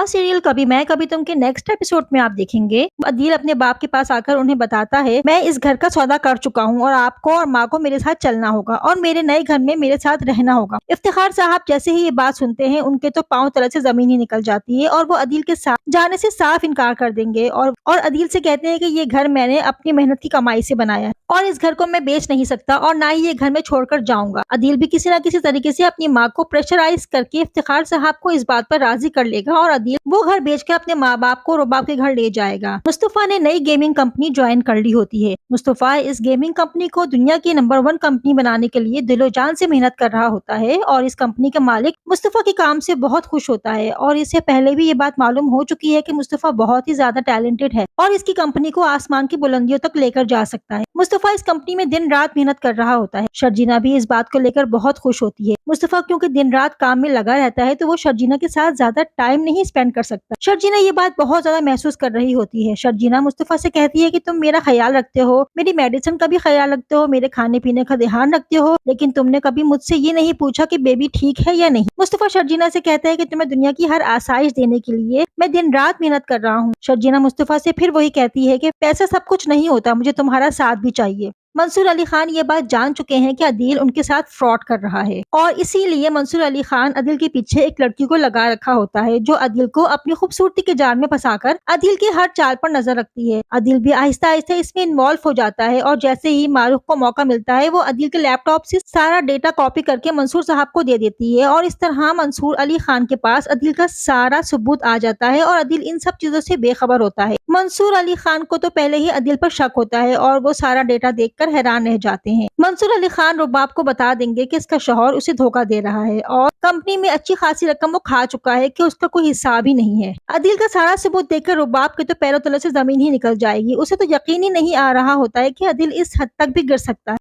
Serial कभी मैं कभी तुम के नेक्स्ट एपिसोड में आप देखेंगे अदील अपने बाप के पास आकर उन्हें बताता है, मैं इस घर का सौदा कर चुका हूँ और आपको और माँ को मेरे साथ चलना होगा और मेरे नए घर में मेरे साथ रहना होगा। इफ्तिखार साहब जैसे ही ये बात सुनते हैं उनके तो पांव तले से जमीन ही निकल जाती है और वो अदील के साथ जाने से साफ इनकार कर देंगे और अदील से कहते हैं कि ये घर मैंने अपनी मेहनत की कमाई से बनाया है और इस घर को मैं बेच नहीं सकता और ना ही ये घर में छोड़कर जाऊंगा। अदील भी किसी न किसी तरीके से अपनी माँ को प्रेशराइज करके इफ्तिखार साहब को इस बात पर राजी कर लेगा और अदील वो घर बेचकर अपने माँ बाप को रुबाब के घर ले जाएगा। मुस्तफा ने नई गेमिंग कंपनी ज्वाइन कर ली होती है। मुस्तफा इस गेमिंग कंपनी को दुनिया की नंबर 1 कंपनी बनाने के लिए दिलो जान से मेहनत कर रहा होता है और इस कंपनी का मालिक मुस्तफा के काम से बहुत खुश होता है और इससे पहले भी ये बात मालूम हो चुकी है कि मुस्तफा बहुत ही ज्यादा टैलेंटेड है और इसकी कंपनी को आसमान की बुलंदियों तक लेकर जा सकता है। मुस्तफा इस कंपनी में दिन रात मेहनत कर रहा होता है। शर्जीना भी इस बात को लेकर बहुत खुश होती है। मुस्तफा क्योंकि दिन रात काम में लगा रहता है तो वो शर्जीना के साथ ज्यादा टाइम नहीं स्पेंड कर सकता। शर्जीना ये बात बहुत ज्यादा महसूस कर रही होती है। शर्जीना मुस्तफा से कहती है कि तुम मेरा ख्याल रखते हो, मेरी मेडिसिन का भी ख्याल रखते हो, मेरे खाने पीने का ध्यान रखते हो, लेकिन तुमने कभी मुझसे ये नहीं पूछा कि बेबी ठीक है या नहीं। मुस्तफा शर्जीना से कहता है कि तुम्हें दुनिया की हर आसाइश देने के लिए मैं दिन रात मेहनत कर रहा हूँ। शर्जीना मुस्तफा से फिर वही कहती है कि पैसा सब कुछ नहीं होता, मुझे तुम्हारा साथ भी चाहिए। मंसूर अली खान ये बात जान चुके हैं कि अदील उनके साथ फ्रॉड कर रहा है और इसीलिए मंसूर अली खान अदील के पीछे एक लड़की को लगा रखा होता है जो अदील को अपनी खूबसूरती के जाल में फंसाकर अदील की हर चाल पर नजर रखती है। अदील भी आहिस्ता आहिस्ता इसमें इन्वॉल्व हो जाता है और जैसे ही मारूफ को मौका मिलता है वो अदील के लैपटॉप से सारा डेटा कॉपी करके मंसूर साहब को दे देती है और इस तरह मंसूर अली खान के पास अदील का सारा सबूत आ जाता है और अदील इन सब चीजों से बेखबर होता है। मंसूर अली खान को तो पहले ही अदील पर शक होता है और वो सारा डेटा देखकर हैरान रह जाते हैं। मंसूर अली खान रुबाब को बता देंगे कि इसका शौहर उसे धोखा दे रहा है और कंपनी में अच्छी खासी रकम वो खा चुका है कि उसका कोई हिसाब ही नहीं है। अदील का सारा सबूत देखकर रुबाब के तो पैरों तले से जमीन ही निकल जाएगी। उसे तो यकीन ही नहीं आ रहा होता है कि अदील इस हद तक भी गिर सकता है।